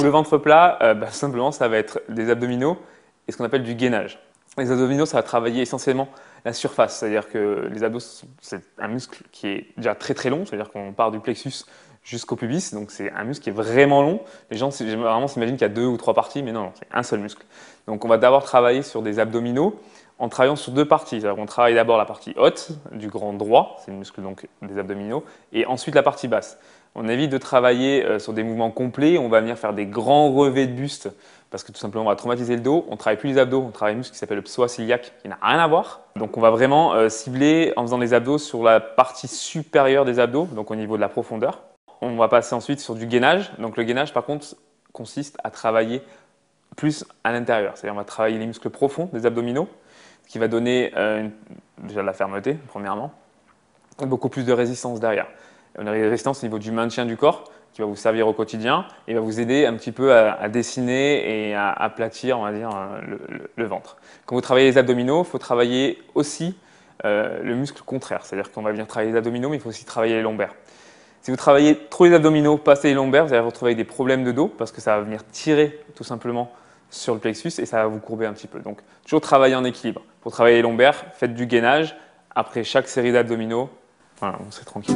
Pour le ventre plat, simplement, ça va être des abdominaux et ce qu'on appelle du gainage. Les abdominaux, ça va travailler essentiellement la surface, c'est-à-dire que les abdos, c'est un muscle qui est déjà très très long, c'est-à-dire qu'on part du plexus jusqu'au pubis, donc c'est un muscle qui est vraiment long. Les gens généralement s'imaginent qu'il y a 2 ou 3 parties, mais non, c'est un seul muscle. Donc on va d'abord travailler sur des abdominaux en travaillant sur 2 parties. C'est-à-dire qu'on travaille d'abord la partie haute du grand droit, c'est le muscle donc des abdominaux, et ensuite la partie basse. On évite de travailler sur des mouvements complets, on va venir faire des grands relevés de buste parce que tout simplement on va traumatiser le dos, on ne travaille plus les abdos, on travaille un muscle qui s'appelle le psoas iliaque qui n'a rien à voir. Donc on va vraiment cibler en faisant les abdos sur la partie supérieure des abdos, donc au niveau de la profondeur. On va passer ensuite sur du gainage. Donc le gainage par contre consiste à travailler plus à l'intérieur, c'est-à-dire on va travailler les muscles profonds des abdominaux, ce qui va donner déjà de la fermeté premièrement, et beaucoup plus de résistance derrière. On a une résistance au niveau du maintien du corps qui va vous servir au quotidien et va vous aider un petit peu à dessiner et à aplatir, on va dire, le ventre. Quand vous travaillez les abdominaux, il faut travailler aussi le muscle contraire. C'est-à-dire qu'on va bien travailler les abdominaux, mais il faut aussi travailler les lombaires. Si vous travaillez trop les abdominaux, pas assez les lombaires, vous allez vous retrouver avec des problèmes de dos parce que ça va venir tirer tout simplement sur le plexus et ça va vous courber un petit peu. Donc, toujours travailler en équilibre. Pour travailler les lombaires, faites du gainage. Après chaque série d'abdominaux, voilà, on serait tranquille.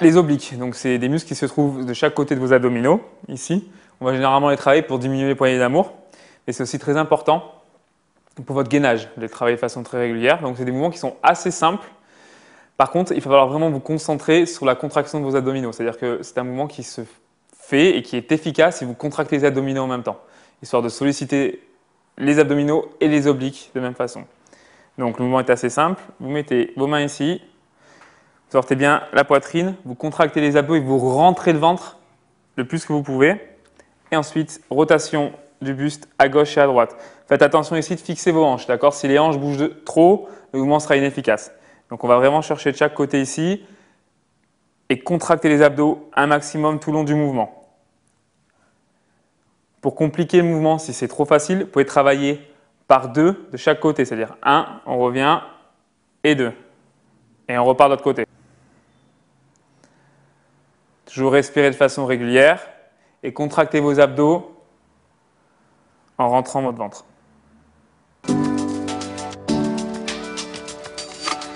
Les obliques, donc c'est des muscles qui se trouvent de chaque côté de vos abdominaux, ici. On va généralement les travailler pour diminuer les poignées d'amour, mais c'est aussi très important pour votre gainage, de les travailler de façon très régulière. Donc c'est des mouvements qui sont assez simples. Par contre, il va falloir vraiment vous concentrer sur la contraction de vos abdominaux. C'est-à-dire que c'est un mouvement qui se fait et qui est efficace si vous contractez les abdominaux en même temps, histoire de solliciter les abdominaux et les obliques de même façon. Donc le mouvement est assez simple. Vous mettez vos mains ici. Vous sortez bien la poitrine, vous contractez les abdos et vous rentrez le ventre le plus que vous pouvez. Et ensuite, rotation du buste à gauche et à droite. Faites attention ici de fixer vos hanches, d'accord? Si les hanches bougent trop, le mouvement sera inefficace. Donc on va vraiment chercher de chaque côté ici et contracter les abdos un maximum tout le long du mouvement. Pour compliquer le mouvement, si c'est trop facile, vous pouvez travailler par 2 de chaque côté, c'est-à-dire 1, on revient, et 2. Et on repart de l'autre côté. Toujours respirer de façon régulière et contractez vos abdos en rentrant votre ventre.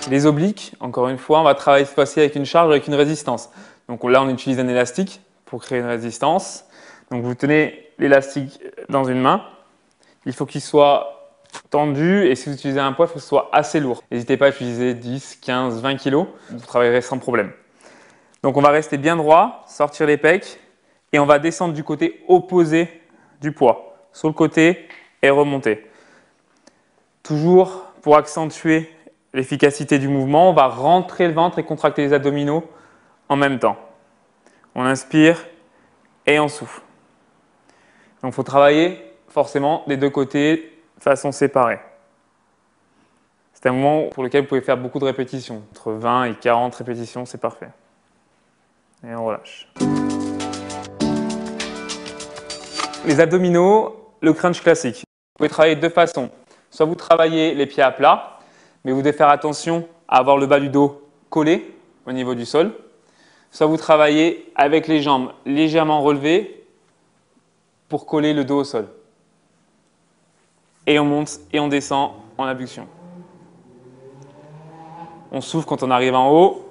Les obliques, encore une fois, on va travailler cette fois-ci avec une charge, avec une résistance. Donc là, on utilise un élastique pour créer une résistance. Donc vous tenez l'élastique dans une main. Il faut qu'il soit tendu et si vous utilisez un poids, il faut que ce soit assez lourd. N'hésitez pas à utiliser 10, 15, 20 kg. Vous travaillerez sans problème. Donc on va rester bien droit, sortir les pecs et on va descendre du côté opposé du poids, sur le côté et remonter. Toujours pour accentuer l'efficacité du mouvement, on va rentrer le ventre et contracter les abdominaux en même temps. On inspire et on souffle. Donc il faut travailler forcément des deux côtés de façon séparée. C'est un mouvement pour lequel vous pouvez faire beaucoup de répétitions. Entre 20 et 40 répétitions, c'est parfait. Et on relâche. Les abdominaux, le crunch classique. Vous pouvez travailler de deux façons. Soit vous travaillez les pieds à plat, mais vous devez faire attention à avoir le bas du dos collé au niveau du sol. Soit vous travaillez avec les jambes légèrement relevées pour coller le dos au sol. Et on monte et on descend en abduction. On souffle quand on arrive en haut.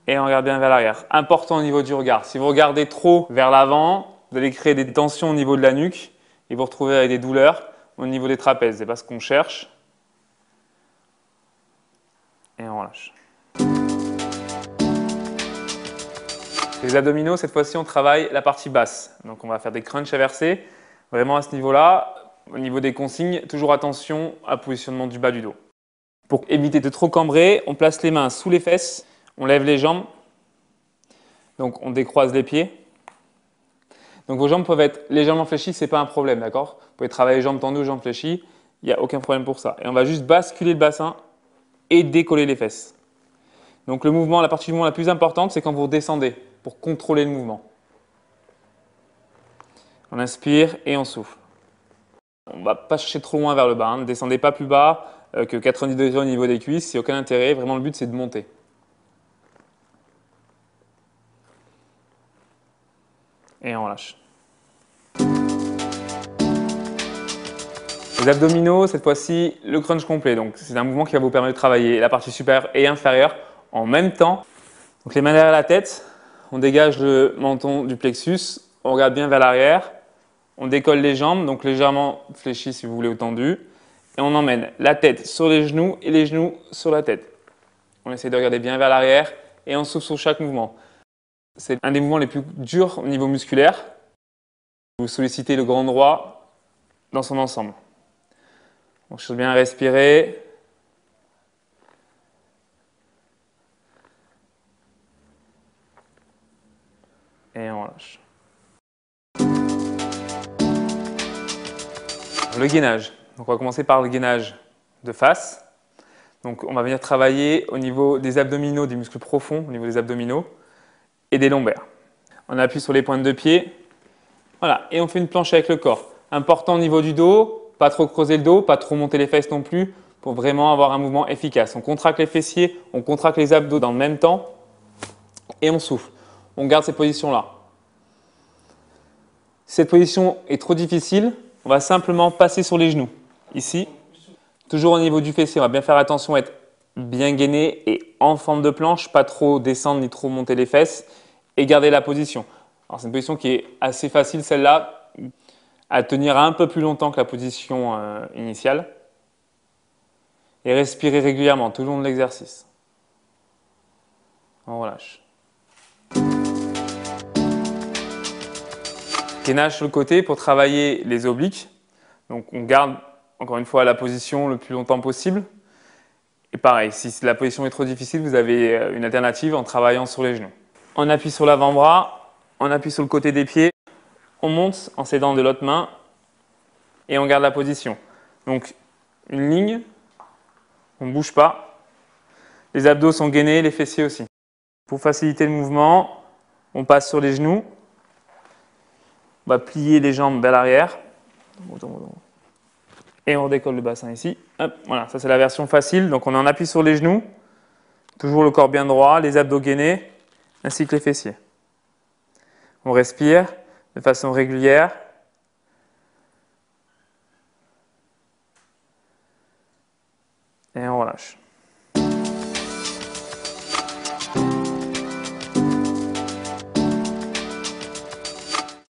Et on regarde bien vers l'arrière. Important au niveau du regard. Si vous regardez trop vers l'avant, vous allez créer des tensions au niveau de la nuque et vous retrouvez avec des douleurs au niveau des trapèzes. C'est pas ce qu'on cherche. Et on relâche. Les abdominaux, cette fois-ci, on travaille la partie basse. Donc on va faire des crunchs inversés. Vraiment à ce niveau-là, au niveau des consignes, toujours attention au positionnement du bas du dos. Pour éviter de trop cambrer, on place les mains sous les fesses. On lève les jambes, donc on décroise les pieds. Donc vos jambes peuvent être légèrement fléchies, ce n'est pas un problème, d'accord? Vous pouvez travailler les jambes tendues, jambes fléchies, il n'y a aucun problème pour ça. Et on va juste basculer le bassin et décoller les fesses. Donc le mouvement, la partie du mouvement la plus importante, c'est quand vous redescendez pour contrôler le mouvement. On inspire et on souffle. On ne va pas chercher trop loin vers le bas, ne descendez pas plus bas que 90 degrés au niveau des cuisses, il n'y a aucun intérêt, vraiment le but c'est de monter. Et on relâche. Les abdominaux, cette fois-ci, le crunch complet. Donc, c'est un mouvement qui va vous permettre de travailler la partie supérieure et inférieure en même temps. Donc, les mains derrière la tête, on dégage le menton du plexus, on regarde bien vers l'arrière, on décolle les jambes, donc légèrement fléchies si vous voulez ou tendues, et on emmène la tête sur les genoux et les genoux sur la tête. On essaie de regarder bien vers l'arrière et on souffle sur chaque mouvement. C'est un des mouvements les plus durs au niveau musculaire. Vous sollicitez le grand droit dans son ensemble. On cherche bien à respirer. Et on relâche. Le gainage. Donc on va commencer par le gainage de face. Donc on va venir travailler au niveau des abdominaux, des muscles profonds, au niveau des abdominaux et des lombaires. On appuie sur les pointes de pied. Voilà, et on fait une planche avec le corps. Important au niveau du dos, pas trop creuser le dos, pas trop monter les fesses non plus, pour vraiment avoir un mouvement efficace. On contracte les fessiers, on contracte les abdos dans le même temps et on souffle. On garde cette position-là. Si cette position est trop difficile, on va simplement passer sur les genoux. Ici, toujours au niveau du fessier, on va bien faire attention à être bien gainé et en forme de planche, pas trop descendre ni trop monter les fesses et garder la position. Alors c'est une position qui est assez facile celle-là, à tenir un peu plus longtemps que la position initiale. Et respirer régulièrement tout le long de l'exercice. On relâche. Gainage sur le côté pour travailler les obliques. Donc on garde encore une fois la position le plus longtemps possible. Et pareil, si la position est trop difficile, vous avez une alternative en travaillant sur les genoux. On appuie sur l'avant-bras, on appuie sur le côté des pieds, on monte en s'aidant de l'autre main et on garde la position. Donc une ligne, on ne bouge pas. Les abdos sont gainés, les fessiers aussi. Pour faciliter le mouvement, on passe sur les genoux. On va plier les jambes vers l'arrière. Et on redécolle le bassin ici. Hop, voilà, ça c'est la version facile. Donc on est en appui sur les genoux. Toujours le corps bien droit, les abdos gainés, ainsi que les fessiers. On respire de façon régulière. Et on relâche.